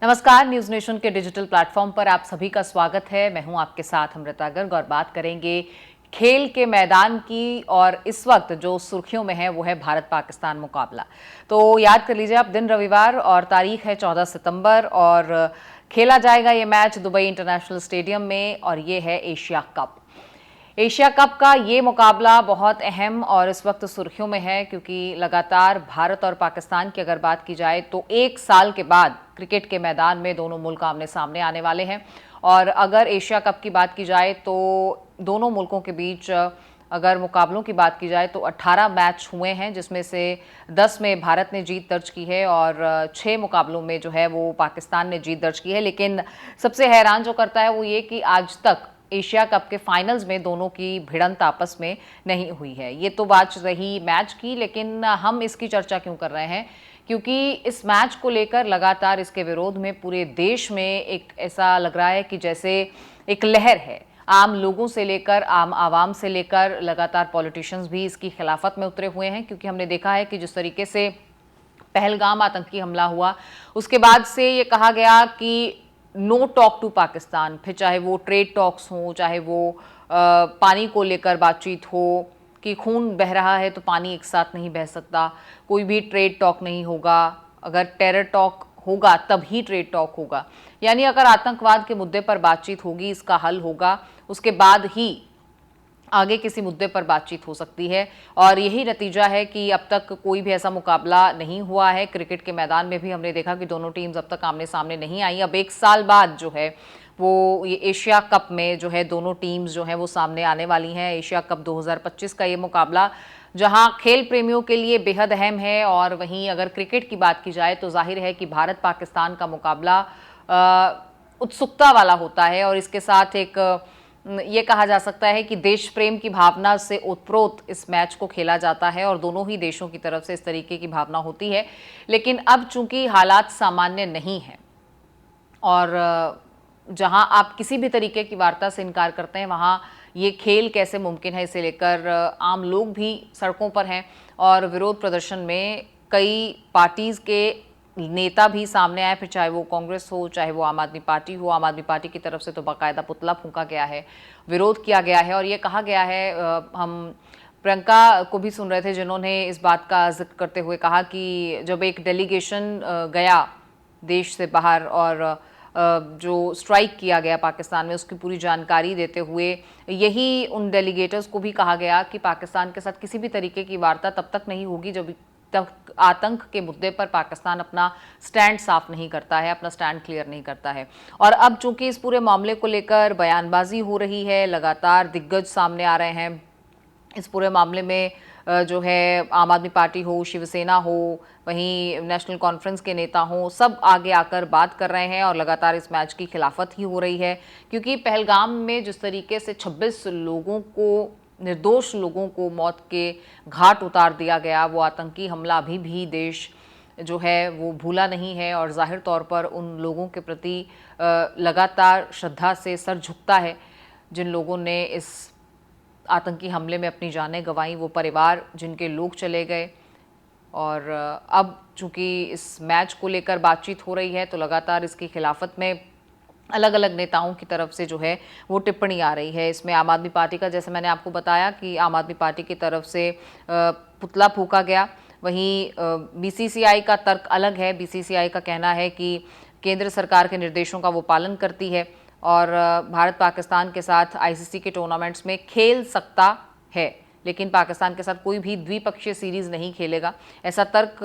नमस्कार, news nation के digital platform पर आप सभी का स्वागत है। मैं हूं आपके साथ अमृता गर्ग और बात करेंगे खेल के मैदान की। और इस वक्त जो सुर्खियों में है वो है भारत पाकिस्तान मुकाबला। तो याद कर लीजिए आप, दिन रविवार और तारीख है 14 सितंबर और खेला जाएगा ये मैच दुबई इंटरनेशनल स्टेडियम में और ये है एशिया कप। एशिया कप का ये मुकाबला बहुत अहम और इस वक्त सुर्खियों में है क्योंकि लगातार भारत और पाकिस्तान की अगर बात की जाए तो एक साल के बाद क्रिकेट के मैदान में दोनों मुल्क आमने सामने आने वाले हैं। और अगर एशिया कप की बात की जाए तो दोनों मुल्कों के बीच अगर मुकाबलों की बात की जाए तो 18 मैच हुए हैं, जिसमें से 10 में भारत ने जीत दर्ज की है और 6 मुकाबलों में जो है वो पाकिस्तान ने जीत दर्ज की है। लेकिन सबसे हैरान जो करता है वो ये कि आज तक एशिया कप के फाइनल्स में दोनों की भिड़ंत आपस में नहीं हुई है। ये तो बात रही मैच की, लेकिन हम इसकी चर्चा क्यों कर रहे हैं? क्योंकि इस मैच को लेकर लगातार इसके विरोध में पूरे देश में एक ऐसा लग रहा है कि जैसे एक लहर है। आम लोगों से लेकर आम आवाम से लेकर लगातार पॉलिटिशियंस भी इसकी खिलाफत में उतरे हुए हैं, क्योंकि हमने देखा है कि जिस तरीके से पहलगाम आतंकी हमला हुआ उसके बाद से ये कहा गया कि नो टॉक टू पाकिस्तान, फिर चाहे वो ट्रेड टॉक्स हो, चाहे वो पानी को लेकर बातचीत हो कि खून बह रहा है तो पानी एक साथ नहीं बह सकता, कोई भी ट्रेड टॉक नहीं होगा, अगर टेरर टॉक होगा तभी ट्रेड टॉक होगा। यानी अगर आतंकवाद के मुद्दे पर बातचीत होगी, इसका हल होगा, उसके बाद ही आगे किसी मुद्दे पर बातचीत हो सकती है। और यही नतीजा है कि अब तक कोई भी ऐसा मुकाबला नहीं हुआ है। क्रिकेट के मैदान में भी हमने देखा कि दोनों टीम्स अब तक आमने सामने नहीं आई। अब एक साल बाद जो है वो ये एशिया कप में जो है दोनों टीम्स जो है वो सामने आने वाली हैं। एशिया कप 2025 का ये मुकाबला जहां खेल प्रेमियों के लिए बेहद अहम है, और वहीं अगर क्रिकेट की बात की जाए तो जाहिर है कि भारत पाकिस्तान का मुकाबला उत्सुकता वाला होता है। और इसके साथ एक ये कहा जा सकता है कि देश प्रेम की भावना से ओतप्रोत इस मैच को खेला जाता है और दोनों ही देशों की तरफ से इस तरीके की भावना होती है। लेकिन अब चूंकि हालात सामान्य नहीं हैं और जहां आप किसी भी तरीके की वार्ता से इनकार करते हैं वहां ये खेल कैसे मुमकिन है, इसे लेकर आम लोग भी सड़कों पर हैं और विरोध प्रदर्शन में कई पार्टीज के नेता भी सामने आए, फिर चाहे वो कांग्रेस हो चाहे वो आम आदमी पार्टी हो। आम आदमी पार्टी की तरफ से तो बाकायदा पुतला फूंका गया है, विरोध किया गया है और ये कहा गया है, हम प्रियंका को भी सुन रहे थे जिन्होंने इस बात का जिक्र करते हुए कहा कि जब एक डेलीगेशन गया देश से बाहर और जो स्ट्राइक किया गया पाकिस्तान में उसकी पूरी जानकारी देते हुए यही उन डेलीगेटर्स को भी कहा गया कि पाकिस्तान के साथ किसी भी तरीके की वार्ता तब तक नहीं होगी जब तक आतंक के मुद्दे पर पाकिस्तान अपना स्टैंड साफ नहीं करता है, अपना स्टैंड क्लियर नहीं करता है। और अब चूंकि इस पूरे मामले को लेकर बयानबाजी हो रही है, लगातार दिग्गज सामने आ रहे हैं इस पूरे मामले में, जो है आम आदमी पार्टी हो, शिवसेना हो, वहीं नेशनल कॉन्फ्रेंस के नेता हों, सब आगे आकर बात कर रहे हैं और लगातार इस मैच की खिलाफत ही हो रही है। क्योंकि पहलगाम में जिस तरीके से 26 लोगों को, निर्दोष लोगों को मौत के घाट उतार दिया गया, वो आतंकी हमला अभी भी देश जो है वो भूला नहीं है और जाहिर तौर पर उन लोगों के प्रति लगातार श्रद्धा से सर झुकता है जिन लोगों ने इस आतंकी हमले में अपनी जानें गंवाई, वो परिवार जिनके लोग चले गए। और अब चूंकि इस मैच को लेकर बातचीत हो रही है तो लगातार इसकी खिलाफत में अलग अलग नेताओं की तरफ से जो है वो टिप्पणी आ रही है। इसमें आम आदमी पार्टी का, जैसे मैंने आपको बताया कि आम आदमी पार्टी की तरफ से पुतला फूंका गया। वहीं बीसीसीआई का तर्क अलग है। बीसीसीआई का कहना है कि केंद्र सरकार के निर्देशों का वो पालन करती है और भारत पाकिस्तान के साथ आईसीसी के टूर्नामेंट्स में खेल सकता है, लेकिन पाकिस्तान के साथ कोई भी द्विपक्षीय सीरीज नहीं खेलेगा, ऐसा तर्क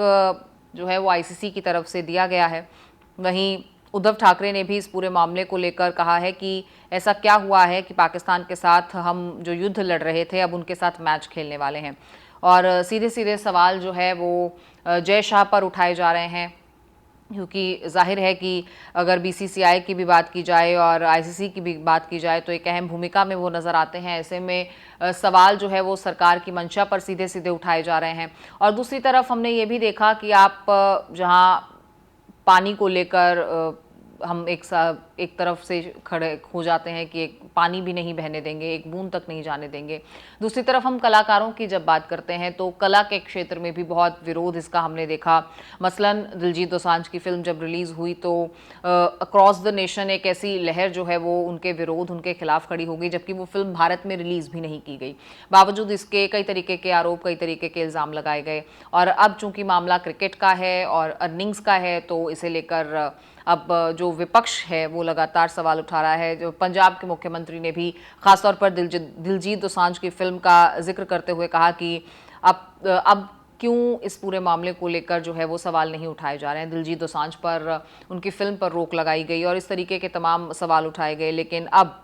जो है वो आईसीसी की तरफ से दिया गया है। वहीं उद्धव ठाकरे ने भी इस पूरे मामले को लेकर कहा है कि ऐसा क्या हुआ है कि पाकिस्तान के साथ हम जो युद्ध लड़ रहे थे अब उनके साथ मैच खेलने वाले हैं। और सीधे सीधे सवाल जो है वो जय शाह पर उठाए जा रहे हैं, क्योंकि जाहिर है कि अगर बीसीसीआई की भी बात की जाए और आईसीसी की भी बात की जाए तो एक अहम भूमिका में वो नज़र आते हैं। ऐसे में सवाल जो है वो सरकार की मंशा पर सीधे सीधे उठाए जा रहे हैं। और दूसरी तरफ हमने ये भी देखा कि आप जहां पानी को लेकर हम एक तरफ से खड़े हो जाते हैं कि एक पानी भी नहीं बहने देंगे, एक बूंद तक नहीं जाने देंगे। दूसरी तरफ हम कलाकारों की जब बात करते हैं तो कला के क्षेत्र में भी बहुत विरोध इसका हमने देखा। मसलन दिलजीत दोसांझ की फिल्म जब रिलीज़ हुई तो अक्रॉस द नेशन एक ऐसी लहर जो है वो उनके विरोध, उनके खिलाफ खड़ी हो गई, जबकि वो फिल्म भारत में रिलीज़ भी नहीं की गई। बावजूद इसके कई तरीके के आरोप, कई तरीके के इल्ज़ाम लगाए गए। और अब चूंकि मामला क्रिकेट का है और अर्निंग्स का है तो इसे लेकर अब जो विपक्ष है वो लगातार सवाल उठा रहा है। जो पंजाब के मुख्यमंत्री ने भी खासतौर पर दिलजीत दोसांझ की फिल्म का जिक्र करते हुए कहा कि अब क्यों इस पूरे मामले को लेकर जो है वो सवाल नहीं उठाए जा रहे हैं। दिलजीत दोसांझ पर, उनकी फिल्म पर रोक लगाई गई और इस तरीके के तमाम सवाल उठाए गए, लेकिन अब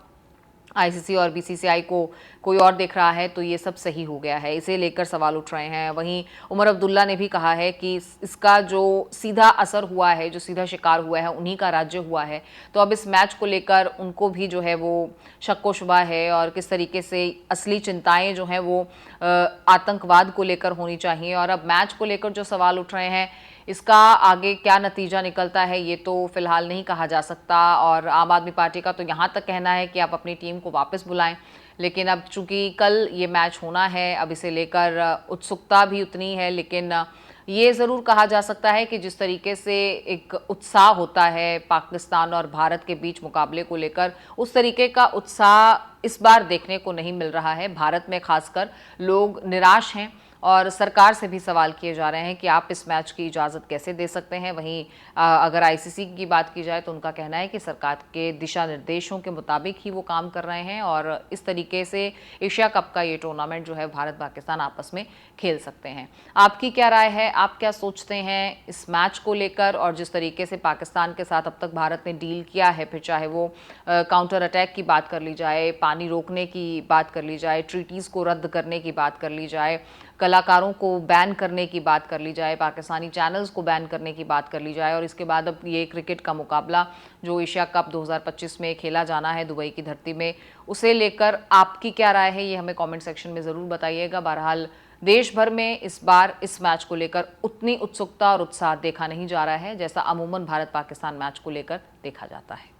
आईसीसी और बीसीसीआई को कोई और देख रहा है तो ये सब सही हो गया है, इसे लेकर सवाल उठ रहे हैं। वहीं उमर अब्दुल्ला ने भी कहा है कि इसका जो सीधा असर हुआ है, जो सीधा शिकार हुआ है, उन्हीं का राज्य हुआ है। तो अब इस मैच को लेकर उनको भी जो है वो शक व शुबा है और किस तरीके से असली चिंताएं जो हैं वो आतंकवाद को लेकर होनी चाहिए। और अब मैच को लेकर जो सवाल उठ रहे हैं, इसका आगे क्या नतीजा निकलता है ये तो फिलहाल नहीं कहा जा सकता। और आम आदमी पार्टी का तो यहाँ तक कहना है कि आप अपनी टीम को वापस बुलाएं, लेकिन अब चूंकि कल ये मैच होना है, अब इसे लेकर उत्सुकता भी उतनी है। लेकिन ये ज़रूर कहा जा सकता है कि जिस तरीके से एक उत्साह होता है पाकिस्तान और भारत के बीच मुकाबले को लेकर, उस तरीके का उत्साह इस बार देखने को नहीं मिल रहा है। भारत में खासकर लोग निराश हैं और सरकार से भी सवाल किए जा रहे हैं कि आप इस मैच की इजाज़त कैसे दे सकते हैं। वहीं अगर आईसीसी की बात की जाए तो उनका कहना है कि सरकार के दिशा निर्देशों के मुताबिक ही वो काम कर रहे हैं और इस तरीके से एशिया कप का ये टूर्नामेंट जो है भारत पाकिस्तान आपस में खेल सकते हैं। आपकी क्या राय है, आप क्या सोचते हैं इस मैच को लेकर? और जिस तरीके से पाकिस्तान के साथ अब तक भारत ने डील किया है, फिर चाहे वो काउंटर अटैक की बात कर ली जाए, पानी रोकने की बात कर ली जाए, ट्रीटीज़ को रद्द करने की बात कर ली जाए, कलाकारों को बैन करने की बात कर ली जाए, पाकिस्तानी चैनल्स को बैन करने की बात कर ली जाए, और इसके बाद अब ये क्रिकेट का मुकाबला जो एशिया कप 2025 में खेला जाना है दुबई की धरती में, उसे लेकर आपकी क्या राय है ये हमें कमेंट सेक्शन में ज़रूर बताइएगा। बहरहाल देश भर में इस बार इस मैच को लेकर उतनी उत्सुकता और उत्साह देखा नहीं जा रहा है जैसा अमूमन भारत पाकिस्तान मैच को लेकर देखा जाता है।